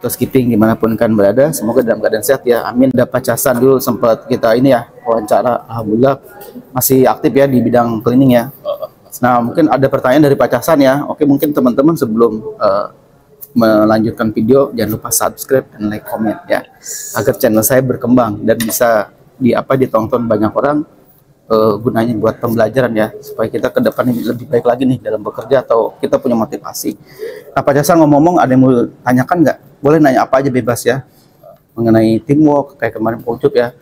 Skipping dimanapun kan berada, semoga dalam keadaan sehat ya, amin. Dapat casan dulu sempat kita ini ya wawancara, alhamdulillah masih aktif ya di bidang cleaning ya. Nah mungkin ada pertanyaan dari Pak Casan ya. Oke, mungkin teman-teman sebelum melanjutkan video jangan lupa subscribe dan like, komen ya, agar channel saya berkembang dan bisa ditonton banyak orang, gunanya buat pembelajaran ya, supaya kita ke depan lebih baik lagi nih dalam bekerja atau kita punya motivasi. Nah Pak Casan, ngomong-ngomong, ada yang mau tanyakan nggak? Boleh nanya apa aja, bebas ya, mengenai teamwork kayak kemarin Pak Ucup ya,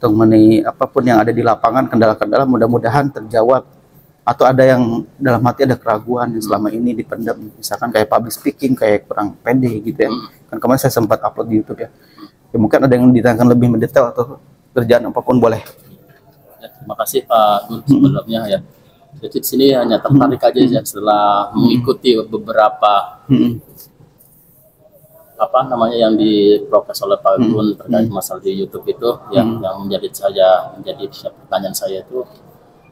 atau mengenai apapun yang ada di lapangan, kendala-kendala mudah-mudahan terjawab. Atau ada yang dalam hati ada keraguan yang selama ini dipendam, misalkan kayak public speaking, kayak kurang pede gitu ya. Kan kemarin saya sempat upload di YouTube ya. Ya mungkin ada yang ditanyakan lebih mendetail atau kerjaan apapun boleh. Ya, terima kasih Pak Gun sebelumnya ya. Jadi di sini hanya tertarik aja ya setelah mengikuti beberapa yang diproses oleh Pak Gun terkait masalah di YouTube itu, yang menjadi pertanyaan saya itu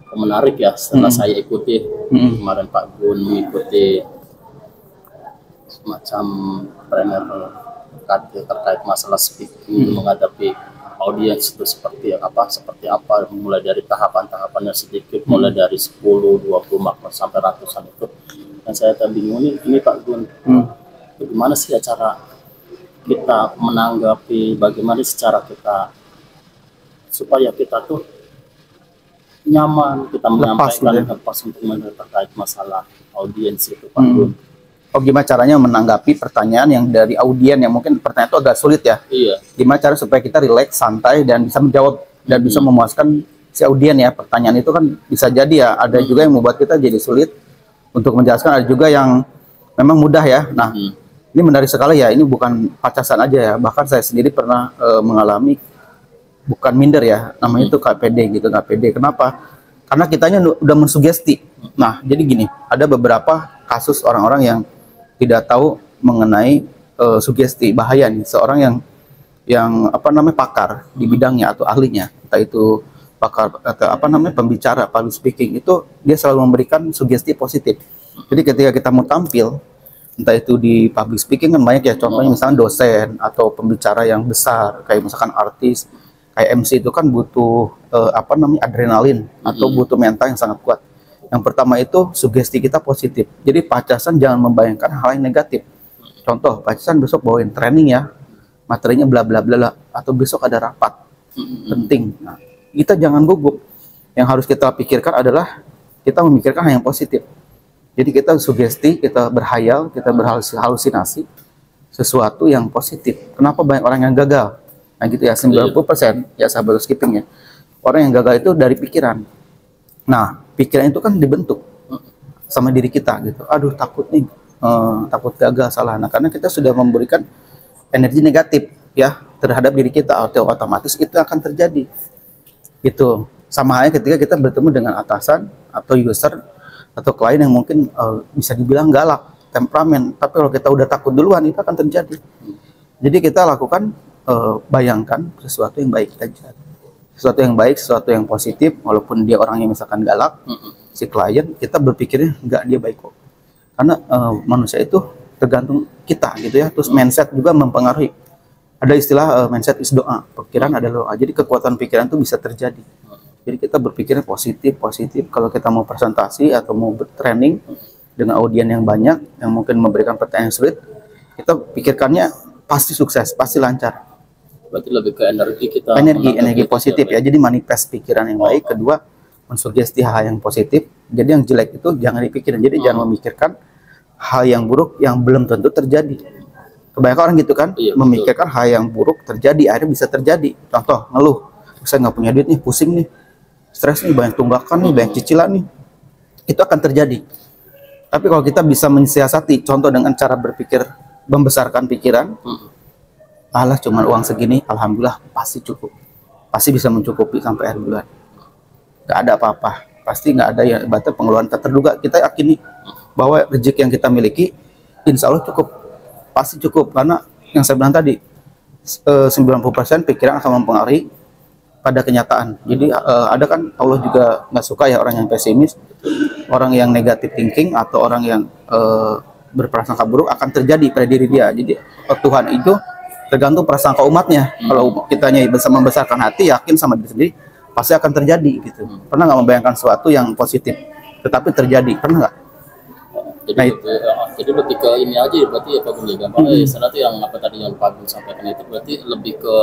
menarik ya. Setelah saya ikuti kemarin Pak Gun mengikuti semacam trainer terkait masalah speaking, menghadapi audiens itu seperti apa, mulai dari tahapan-tahapannya sedikit, mulai dari 10, 20 sampai ratusan itu. Dan saya bingung ini Pak Gun, bagaimana sih cara kita menanggapi, bagaimana secara kita supaya kita tuh nyaman, kita menyampaikan lepas untuk terkait masalah audiens itu Pak Gun. Oh, gimana caranya menanggapi pertanyaan yang dari audiens yang mungkin pertanyaan itu agak sulit ya? Iya. Gimana cara supaya kita rileks, santai dan bisa menjawab dan bisa memuaskan si audiens ya? Pertanyaan itu kan bisa jadi ya, ada juga yang membuat kita jadi sulit untuk menjelaskan, ada juga yang memang mudah ya. Nah, ini menarik sekali ya. Ini bukan Pak Casan aja ya, bahkan saya sendiri pernah mengalami, bukan minder ya, namanya itu nggak pede gitu, nggak pede. Kenapa? Karena kitanya udah mensugesti. Nah, jadi gini, ada beberapa kasus orang-orang yang tidak tahu mengenai sugesti. Bahaya nih, seorang yang pakar di bidangnya atau ahlinya, entah itu pakar atau pembicara, public speaking, itu dia selalu memberikan sugesti positif. Jadi ketika kita mau tampil, entah itu di public speaking kan banyak ya, contohnya misalnya dosen atau pembicara yang besar, kayak misalkan artis, kayak MC itu kan butuh adrenalin atau butuh mental yang sangat kuat. Yang pertama itu sugesti kita positif. Jadi Pak Casan jangan membayangkan hal yang negatif. Contoh, Pak Casan besok bawain training ya, materinya bla bla bla, atau besok ada rapat penting. Nah, kita jangan gugup. Yang harus kita pikirkan adalah kita memikirkan hal yang positif. Jadi kita sugesti, kita berhayal, kita berhalusinasi sesuatu yang positif. Kenapa banyak orang yang gagal? Nah gitu ya, 90% ya sahabat skipping ya, orang yang gagal itu dari pikiran. Nah pikiran itu kan dibentuk sama diri kita gitu. Aduh takut nih, takut gagal, salah. Nah karena kita sudah memberikan energi negatif ya terhadap diri kita, otomatis itu akan terjadi. Itu sama halnya ketika kita bertemu dengan atasan atau user atau klien yang mungkin bisa dibilang galak, temperamen. Tapi kalau kita udah takut duluan, itu akan terjadi. Jadi kita lakukan, bayangkan sesuatu yang baik aja, sesuatu yang baik, sesuatu yang positif, walaupun dia orangnya misalkan galak, si klien, kita berpikirnya enggak, dia baik kok. Karena manusia itu tergantung kita gitu ya. Terus mindset juga mempengaruhi. Ada istilah mindset is doa, pikiran adalah doa. Jadi kekuatan pikiran itu bisa terjadi. Jadi kita berpikirnya positif. Kalau kita mau presentasi atau mau bertraining dengan audiens yang banyak, yang mungkin memberikan pertanyaan sulit, kita pikirkannya pasti sukses, pasti lancar. Berarti lebih ke energi kita. Energi positif ya. Jadi manifest pikiran yang baik. Kedua, mensugesti hal yang positif. Jadi yang jelek itu jangan dipikirin. Jadi jangan memikirkan hal yang buruk yang belum tentu terjadi. Kebanyakan orang gitu kan, memikirkan hal yang buruk terjadi, akhirnya bisa terjadi. Contoh, ngeluh, saya nggak punya duit nih, pusing nih, stres nih, banyak tunggakan nih, banyak cicilan nih. Itu akan terjadi. Tapi kalau kita bisa mensiasati, contoh dengan cara berpikir, membesarkan pikiran, alah cuma uang segini, alhamdulillah pasti cukup, pasti bisa mencukupi sampai akhir bulan, nggak ada apa-apa, pasti nggak ada yang batas pengeluaran tak terduga. Kita yakini bahwa rezeki yang kita miliki insya Allah cukup, pasti cukup, karena yang saya bilang tadi 90% pikiran akan mempengaruhi pada kenyataan. Jadi ada kan, Allah juga nggak suka ya orang yang pesimis, orang yang negative thinking, atau orang yang berprasangka buruk akan terjadi pada diri dia. Jadi Tuhan itu tergantung prasangka umatnya. Kalau kitanya bisa membesarkan hati, yakin sama diri sendiri, pasti akan terjadi gitu. Pernah nggak membayangkan sesuatu yang positif tetapi terjadi? Pernah nggak? Jadi lebih ke ini aja ya, berarti ya Pak Gun, gampang istilah tuh yang apa tadi yang Pak Gun sampaikan itu berarti lebih ke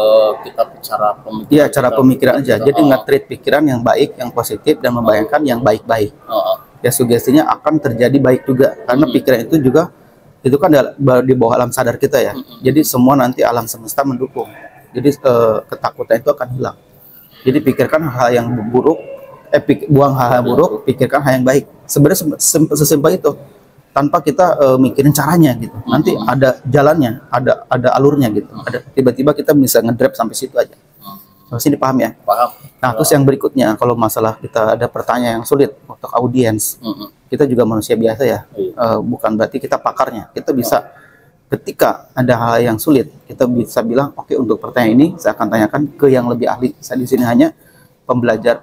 kita cara pemikiran. Iya, cara pemikiran aja. Jadi nge-treat pikiran yang baik, yang positif, dan membayangkan yang baik-baik. Ya sugestinya akan terjadi baik juga, karena pikiran itu juga itu kan di bawah alam sadar kita ya. Jadi semua nanti alam semesta mendukung. Jadi ketakutan itu akan hilang. Jadi pikirkan hal yang buruk, buang hal yang buruk, pikirkan hal yang baik. Sebenarnya sesimpel itu. Tanpa kita mikirin caranya gitu. Nanti ada jalannya, ada alurnya gitu. Ada tiba-tiba kita bisa ngedrop sampai situ aja. Masih dipaham ya? Paham. Nah, terus yang berikutnya, kalau masalah kita ada pertanyaan yang sulit untuk audiens, kita juga manusia biasa ya. Bukan berarti kita pakarnya. Kita bisa ketika ada hal yang sulit, kita bisa bilang, oke, untuk pertanyaan ini saya akan tanyakan ke yang lebih ahli. Saya di sini hanya pembelajar,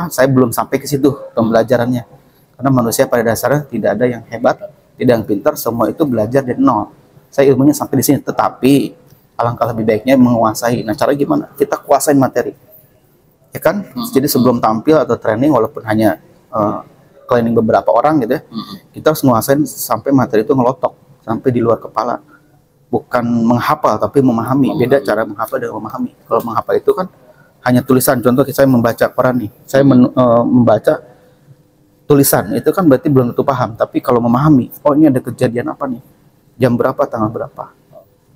saya belum sampai ke situ pembelajarannya. Karena manusia pada dasarnya tidak ada yang hebat, tidak yang pintar, semua itu belajar dari nol. Saya ilmunya sampai di sini, tetapi alangkah lebih baiknya menguasai. Nah, cara gimana? Kita kuasain materi, ya kan? Jadi sebelum tampil atau training, walaupun hanya cleaning beberapa orang gitu ya, kita harus menguasain sampai materi itu ngelotok, sampai di luar kepala. Bukan menghafal, tapi memahami. Beda cara menghafal dan memahami. Kalau menghafal itu kan hanya tulisan. Contoh saya membaca Quran nih, saya membaca tulisan itu kan berarti belum tentu paham, tapi kalau memahami, oh ini ada kejadian apa nih, jam berapa, tanggal berapa.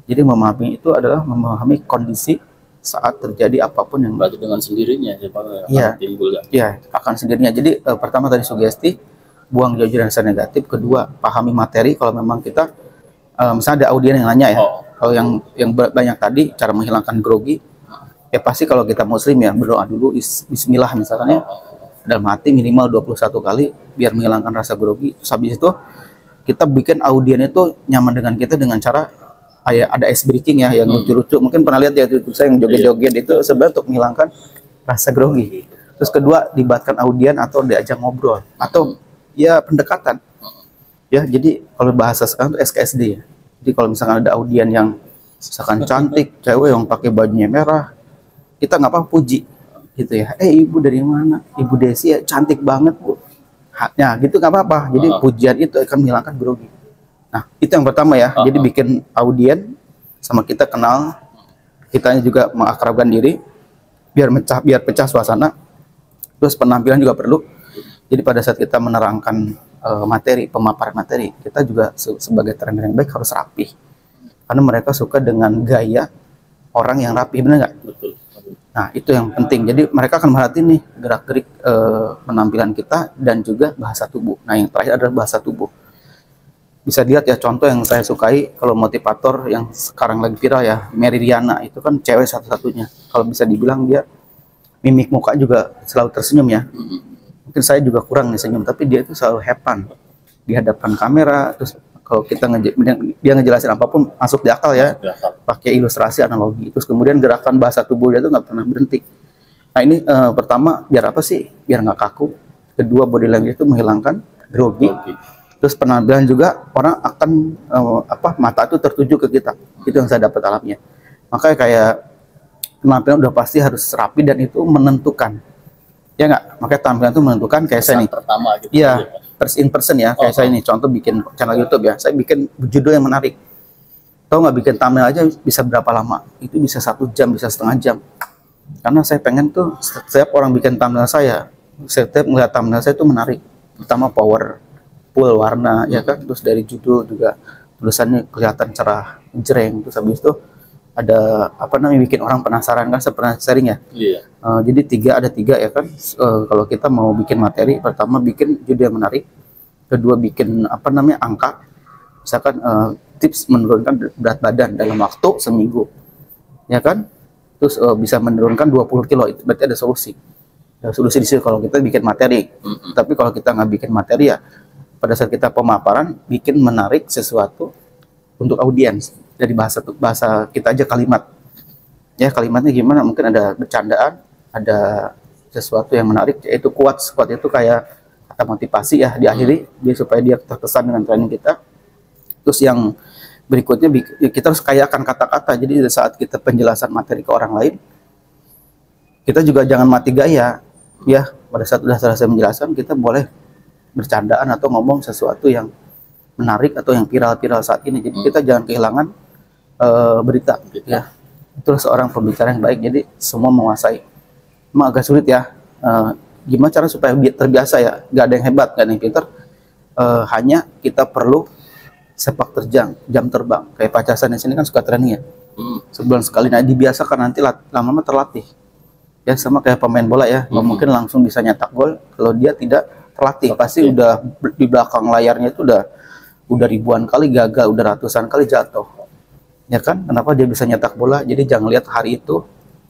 Jadi memahami itu adalah memahami kondisi saat terjadi apapun yang berarti dengan sendirinya ya Pak, timbul ya. Iya, akan sendirinya. Jadi pertama tadi sugesti, buang jauh-jauh rasa negatif. Kedua, pahami materi. Kalau memang kita misalnya ada audien yang nanya ya, kalau yang banyak tadi cara menghilangkan grogi, ya pasti kalau kita muslim ya berdoa dulu bismillah misalnya. Dalam hati minimal 21 kali biar menghilangkan rasa grogi. Terus habis itu kita bikin audien itu nyaman dengan kita dengan cara ada ice breaking ya, yang lucu-lucu. Mungkin pernah lihat ya itu saya yang joget-joget itu sebenarnya untuk menghilangkan rasa grogi. Terus kedua, libatkan audien atau diajak ngobrol atau ya pendekatan. Ya, jadi kalau bahasa sekarang itu SKSD ya. Jadi kalau misalkan ada audien yang misalkan cantik, cewek yang pakai bajunya merah, kita nggak apa-apa puji gitu ya, ibu dari mana? Ibu Desi ya, cantik banget bu. Ya gitu nggak apa-apa. Jadi pujian itu akan menghilangkan grogi. Nah itu yang pertama ya. Jadi bikin audien sama kita kenal, kitanya juga mengakrabkan diri, biar pecah suasana. Terus penampilan juga perlu. Jadi pada saat kita menerangkan materi, pemaparan materi, kita juga sebagai trainer yang baik harus rapi. Karena mereka suka dengan gaya orang yang rapi, benar nggak? Betul. Nah itu yang penting. Jadi mereka akan merhatiin nih gerak-gerik penampilan kita dan juga bahasa tubuh. Nah yang terakhir adalah bahasa tubuh. Bisa dilihat ya contoh yang saya sukai kalau motivator yang sekarang lagi viral ya, Mary Riana itu kan cewek satu-satunya. Kalau bisa dibilang dia mimik muka juga selalu tersenyum ya. Mungkin saya juga kurang nih senyum, tapi dia itu selalu hepan di hadapan kamera. Terus kalau kita dia ngejelasin apapun masuk di akal ya, pakai ilustrasi, analogi. Terus kemudian gerakan bahasa tubuh dia tuh nggak pernah berhenti. Nah ini pertama biar apa sih? Biar nggak kaku. Kedua, body language itu menghilangkan grogi. Terus penampilan juga orang akan mata itu tertuju ke kita. Itu yang saya dapat alaminya. Makanya kayak penampilan udah pasti harus rapi dan itu menentukan. Ya nggak? Makanya tampilan itu menentukan kayak saya nih. Pertama gitu. Iya. First in person ya, kayak saya ini contoh bikin channel YouTube ya, saya bikin judul yang menarik. Tahu nggak, bikin thumbnail aja bisa berapa lama? Itu bisa 1 jam, bisa setengah jam. Karena saya pengen tuh setiap orang bikin thumbnail saya, setiap melihat thumbnail saya itu menarik. Pertama powerful warna ya kan, terus dari judul juga tulisannya kelihatan cerah, jreng. Terus habis itu ada bikin orang penasaran kan, saya pernah sharing ya. Iya. Jadi ada tiga ya kan. Kalau kita mau bikin materi, pertama bikin judul yang menarik, kedua bikin angka, misalkan tips menurunkan berat badan dalam waktu seminggu, ya kan. Terus bisa menurunkan 20 kilo, itu berarti ada solusi. Ada solusi di situ kalau kita bikin materi. Tapi kalau kita nggak bikin materi ya, pada saat kita pemaparan, bikin menarik sesuatu untuk audiens. Dari bahasa kita aja kalimat. Ya kalimatnya gimana? Mungkin ada bercandaan, ada sesuatu yang menarik, yaitu quotes itu kayak kata motivasi ya diakhiri, supaya dia terkesan dengan training kita. Terus yang berikutnya kita harus kayakan kata-kata. Jadi saat kita penjelasan materi ke orang lain, kita juga jangan mati gaya. Ya, pada saat sudah selesai menjelaskan, kita boleh bercandaan atau ngomong sesuatu yang menarik atau yang viral-viral saat ini. Jadi kita jangan kehilangan berita. Ya, itu seorang pembicara yang baik. Jadi semua menguasai. Emang agak sulit ya. Gimana cara supaya terbiasa ya? Gak ada yang hebat, gak ada yang pintar. Hanya kita perlu sepak terjang, jam terbang. Kayak Pak Casan di sini kan suka training ya. Sebulan sekali. Nah, dibiasakan nanti lama-lama terlatih. Ya sama kayak pemain bola ya. Nggak mungkin langsung bisa nyetak gol kalau dia tidak terlatih. Pasti udah di belakang layarnya itu udah ribuan kali gagal, udah ratusan kali jatuh. Ya kan? Kenapa dia bisa nyetak bola? Jadi jangan lihat hari itu,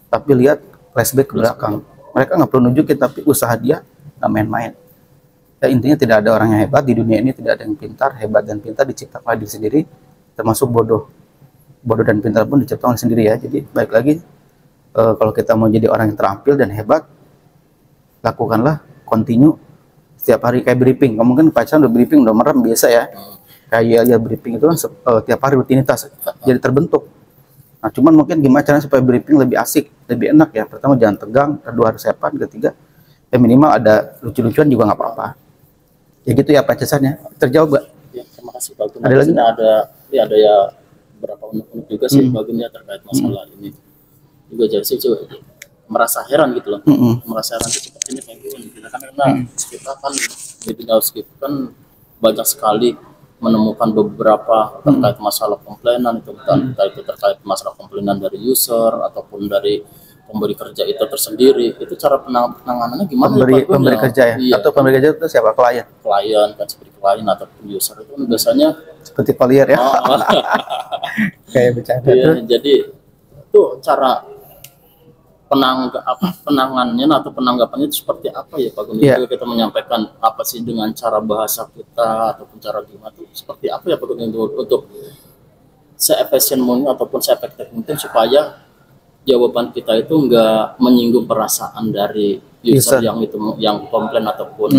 tapi lihat flashback ke belakang. Mereka nggak perlu nunjukin, tapi usaha dia nggak main-main. Ya intinya tidak ada orang yang hebat di dunia ini, tidak ada yang pintar. Hebat dan pintar diciptakan diri sendiri, termasuk bodoh. Bodoh dan pintar pun diciptakan sendiri ya. Jadi baik lagi, kalau kita mau jadi orang yang terampil dan hebat, lakukanlah continue setiap hari kayak briefing. Kamu mungkin pacaran udah briefing, udah merem biasa ya. Kayak ya briefing itu kan tiap hari rutinitas, jadi terbentuk. Nah, cuman mungkin gimana caranya supaya briefing lebih asik, lebih enak ya. Pertama jangan tegang, kedua harus hebat, ketiga ya minimal ada lucu-lucuan juga nggak apa-apa. Ya gitu ya Pak Cesannya. Terjawab Mbak? Ya, terima kasih Pak Gun. Ada lagi? Ada ya beberapa unek-unek juga sih bagiannya terkait masalah ini. Juga jadi sih juga merasa heran gitu loh. Merasa heran itu sepertinya kayak gini. Kita kan kita kan di dunia housekeeping kan banyak sekali menemukan beberapa terkait masalah komplainan itu, entah itu terkait masalah komplainan dari user ataupun dari pemberi kerja itu tersendiri. Itu cara penanganannya gimana? Pemberi kerja ya? Iya, atau pemberi kerja itu siapa? Klien? Klien kan seperti klien ataupun user itu kan biasanya seperti player ya. Kayak bercanda. Iya, jadi itu cara penanganannya atau penanggapannya itu seperti apa ya Pak Gun? Juga kita menyampaikan apa sih dengan cara bahasa kita ataupun cara gimana itu seperti apa ya Pak Gun untuk se-efisien mungkin ataupun se-efektif mungkin supaya jawaban kita itu enggak menyinggung perasaan dari user yang komplain ataupun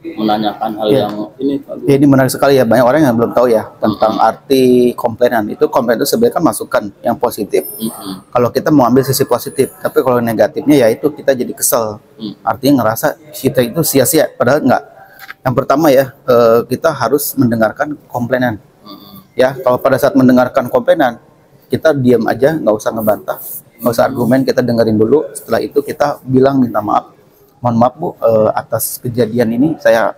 menanyakan hal yang ini. Ya, ini menarik sekali ya, banyak orang yang belum tahu ya tentang arti komplainan. Itu komplain itu sebenarnya kan masukan yang positif. Kalau kita mau ambil sisi positif, tapi kalau negatifnya ya itu kita jadi kesel. Artinya ngerasa kita itu sia-sia, padahal enggak. Yang pertama ya, kita harus mendengarkan komplainan. Ya, kalau pada saat mendengarkan komplainan, kita diam aja, nggak usah ngebantah, nggak usah argumen, kita dengerin dulu. Setelah itu kita bilang minta maaf. Mohon maaf Bu, atas kejadian ini saya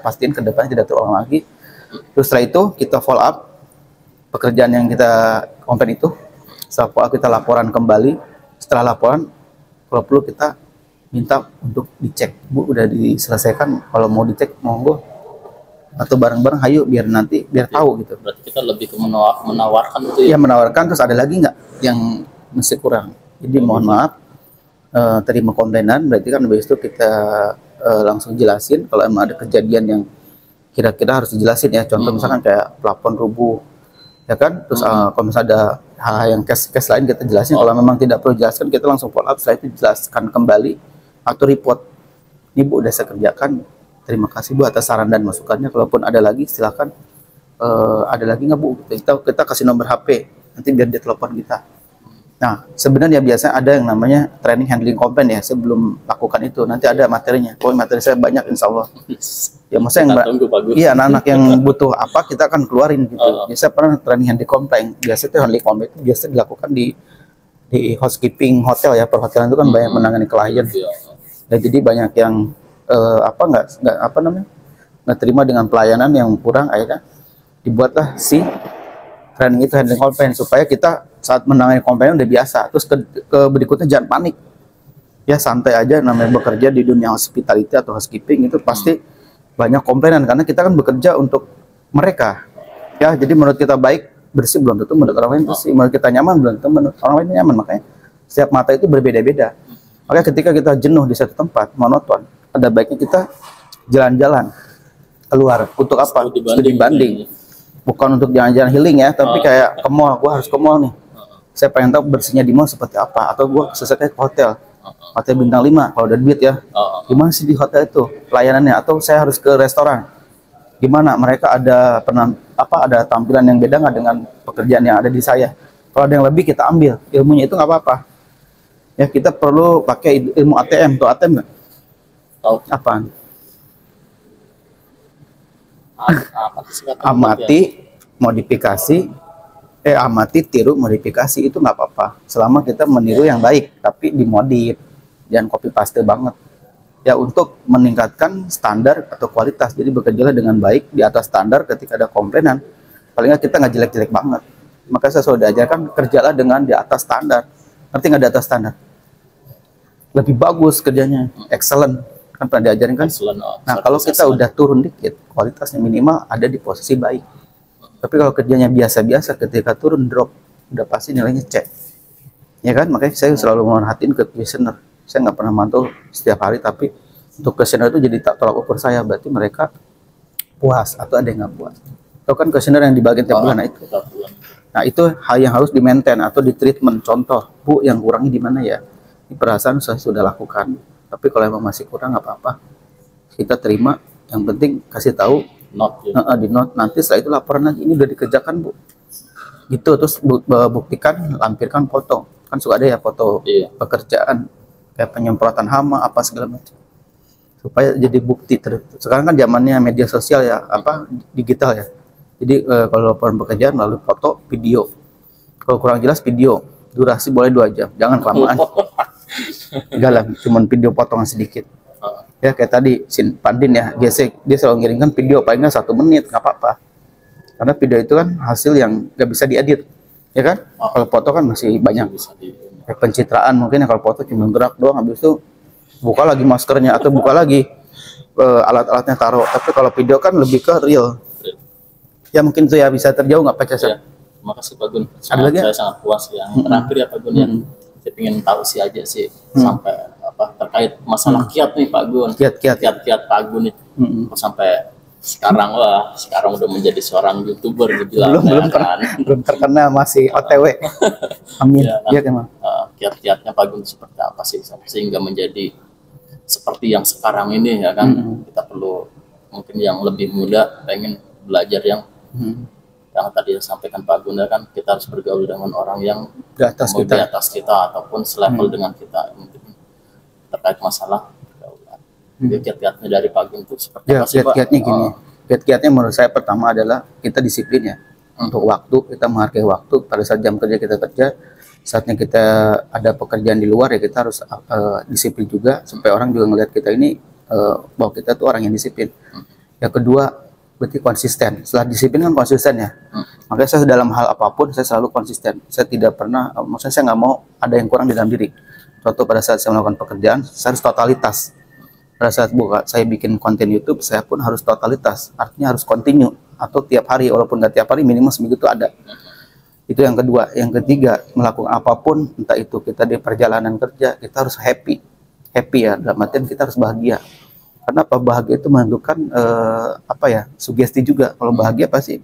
pastiin ke depannya tidak terulang lagi. Terus setelah itu kita follow up pekerjaan yang kita komplain itu. Setelah follow up kita laporan kembali. Setelah laporan, kalau perlu kita minta untuk dicek. Bu, udah diselesaikan, kalau mau dicek monggo. Atau bareng-bareng hayu biar tahu gitu. Berarti kita lebih ke menawarkan itu ya? Iya, menawarkan. Terus ada lagi nggak yang masih kurang? Jadi mohon maaf, terima komplainan, berarti kan habis itu kita langsung jelasin kalau emang ada kejadian yang kira-kira harus dijelasin ya. Contoh misalkan kayak plafon rubuh ya kan, terus kalau misalnya ada hal yang case lain kita jelasin. Kalau memang tidak perlu jelaskan, kita langsung follow up, setelah itu jelaskan kembali atau report, ini Bu udah saya kerjakan, terima kasih Bu atas saran dan masukannya, kalaupun ada lagi silakan, ada lagi nggak Bu, kita kasih nomor HP nanti biar dia telepon kita. Nah, sebenarnya biasanya ada yang namanya training handling komplain ya. Saya belum lakukan itu. Nanti ada materinya. Pokoknya materi saya banyak insya Allah. Ya maksudnya iya, anak-anak yang butuh apa kita akan keluarin gitu. Biasanya pernah training handling komplain. Biasanya itu handling komplain itu biasa dilakukan di housekeeping hotel ya. Perhotelan itu kan banyak menangani klien. Dan jadi banyak yang nggak terima dengan pelayanan yang kurang, akhirnya dibuatlah si training itu handling komplain supaya kita saat menangani komplain udah biasa. Terus ke berikutnya jangan panik ya, santai aja. Namanya bekerja di dunia hospitality atau housekeeping itu pasti banyak komplainan karena kita kan bekerja untuk mereka ya. Jadi menurut kita baik bersih belum tentu menurut orang lain bersih, menurut kita nyaman belum tentu menurut orang lain nyaman. Makanya setiap mata itu berbeda-beda. Makanya ketika kita jenuh di satu tempat monoton, ada baiknya kita jalan-jalan keluar. Untuk apa? Studi banding. Bukan untuk jalan-jalan healing ya, tapi kayak ke mall, gua harus ke mall nih. Saya pengen tahu bersihnya di mall seperti apa, atau gua selesai ke hotel bintang 5 kalau ada duit ya. Gimana sih di hotel itu pelayanannya, atau saya harus ke restoran. Gimana mereka ada ada tampilan yang beda nggak dengan pekerjaan yang ada di saya? Kalau ada yang lebih kita ambil ilmunya, itu nggak apa-apa. Ya, kita perlu pakai ilmu ATM. Tuh ATM nggak? Tahu Apaan? apa sih kata Amati, modifikasi, amati, tiru, modifikasi, itu nggak apa-apa. Selama kita meniru yang baik, tapi dimodif, jangan copy paste banget. Ya, untuk meningkatkan standar atau kualitas. Jadi bekerjalah dengan baik di atas standar. Ketika ada komplainan, paling nggak kita nggak jelek-jelek banget. Maka saya sudah diajarkan, kerjalah dengan di atas standar. Ngerti nggak di atas standar? Lebih bagus kerjanya, excellent. Kan pernah diajarin kan? Excellent, Nah, kalau kita udah turun dikit, kualitasnya minimal ada di posisi baik. Tapi kalau kerjanya biasa-biasa, ketika turun drop, udah pasti nilainya cek. Ya kan? Makanya saya selalu merhatiin ke questioner. Saya nggak pernah mantau setiap hari, tapi untuk questioner itu jadi tolak ukur saya. Berarti mereka puas atau ada yang nggak puas. Itu kan questioner yang di bagian tiap bulan itu. Nah, itu hal yang harus di-maintain atau di-treatment. Contoh, Bu, yang kurangnya di mana ya? Ini perasaan saya sudah lakukan. Tapi kalau emang masih kurang, nggak apa-apa. Kita terima. Yang penting kasih tahu. Di note. Nanti setelah itu laporan lagi. Ini udah dikerjakan, Bu. Gitu. Terus buktikan, lampirkan foto. Kan suka ada ya foto pekerjaan. Kayak penyemprotan hama, apa segala macam. Supaya jadi bukti. Sekarang kan zamannya media sosial ya, digital ya. Jadi kalau laporan pekerjaan melalui foto, video. Kalau kurang jelas video, durasi boleh 2 jam, jangan kelamaan. Dalam cuman video potongan sedikit. Ya kayak tadi Pandin ya, dia selalu ngirimkan video paling nggak 1 menit, nggak apa-apa. Karena video itu kan hasil yang nggak bisa diedit, ya kan? Kalau foto kan masih banyak. Kayak pencitraan mungkin ya, kalau foto cuma gerak doang, habis itu buka lagi maskernya atau buka lagi alat-alatnya taruh. Tapi kalau video kan lebih ke real. Ya mungkin itu ya bisa terjauh nggak Pak Caca? Ya, terima kasih Pak Gun. Saya sangat puas yang terakhir ya Pak Gun ya. Saya ingin tahu sih aja sih sampai terkait masalah kiat nih Pak Gun. Kiat Pak Gun itu sampai sekarang udah menjadi seorang YouTuber dibilang. Belum terkenal, masih OTW. Amin. Ya kan? Kiat-kiatnya Pak Gun seperti apa sih sehingga menjadi seperti yang sekarang ini ya kan? Kita perlu mungkin yang lebih muda pengen belajar yang tadi disampaikan Pak Gunda kan, kita harus bergaul dengan orang yang di atas kita ataupun selevel dengan kita, mungkin terkait masalah pergaulan. Kiat-kiatnya dari Pak Gunda itu seperti apa sih Pak? Kiat-kiatnya gini. Kiat-kiatnya menurut saya pertama adalah kita disiplin ya. Untuk waktu, kita menghargai waktu. Pada saat jam kerja kita kerja, saatnya kita ada pekerjaan di luar ya kita harus disiplin juga, supaya orang juga ngelihat kita ini bahwa kita tuh orang yang disiplin. Yang kedua, berarti konsisten. Setelah disiplin kan konsisten ya. Makanya saya dalam hal apapun saya selalu konsisten. Saya tidak pernah, maksudnya saya nggak mau ada yang kurang di dalam diri. Contoh pada saat saya melakukan pekerjaan, saya harus totalitas. Pada saat saya bikin konten YouTube, saya pun harus totalitas. Artinya harus continue atau tiap hari, walaupun nggak tiap hari, minimal seminggu itu ada. Itu yang kedua. Yang ketiga, melakukan apapun, entah itu kita di perjalanan kerja, kita harus happy ya. Dalam artian kita harus bahagia. Karena bahagia itu menentukan sugesti juga. Kalau bahagia pasti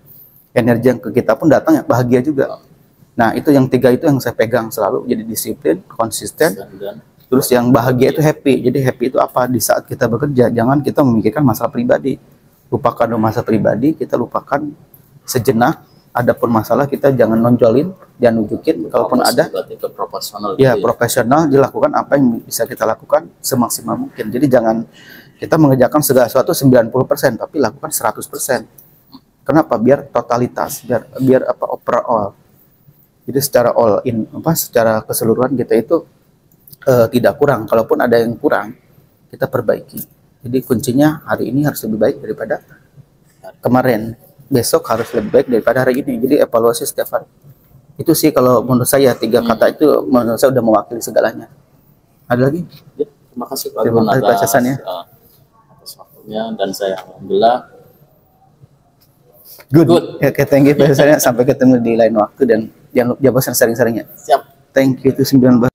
energi yang ke kita pun datang ya bahagia juga. Nah itu yang 3 itu yang saya pegang selalu. Jadi disiplin, konsisten, terus yang bahagia itu happy. Jadi happy itu apa? Di saat kita bekerja, jangan kita memikirkan masalah pribadi. Lupakan masalah pribadi, kita lupakan sejenak. Adapun masalah kita jangan nonjolin, jangan nunjukin. Kalaupun ada, profesional dilakukan apa yang bisa kita lakukan semaksimal mungkin. Jadi jangan kita mengerjakan segala sesuatu 90%, tapi lakukan 100%. Kenapa? Biar totalitas, biar overall. Jadi secara all in, secara keseluruhan kita itu tidak kurang. Kalaupun ada yang kurang, kita perbaiki. Jadi kuncinya hari ini harus lebih baik daripada kemarin. Besok harus lebih baik daripada hari ini. Jadi evaluasi setiap hari. Itu sih kalau menurut saya 3 kata itu menurut saya udah mewakili segalanya. Ada lagi? Ya, terima kasih Pak Gun atas waktunya, dan saya alhamdulillah good. Oke, thank you Pak. Sampai ketemu di lain waktu, dan jangan lupa sering-seringnya. Siap. Thank you. Itu 19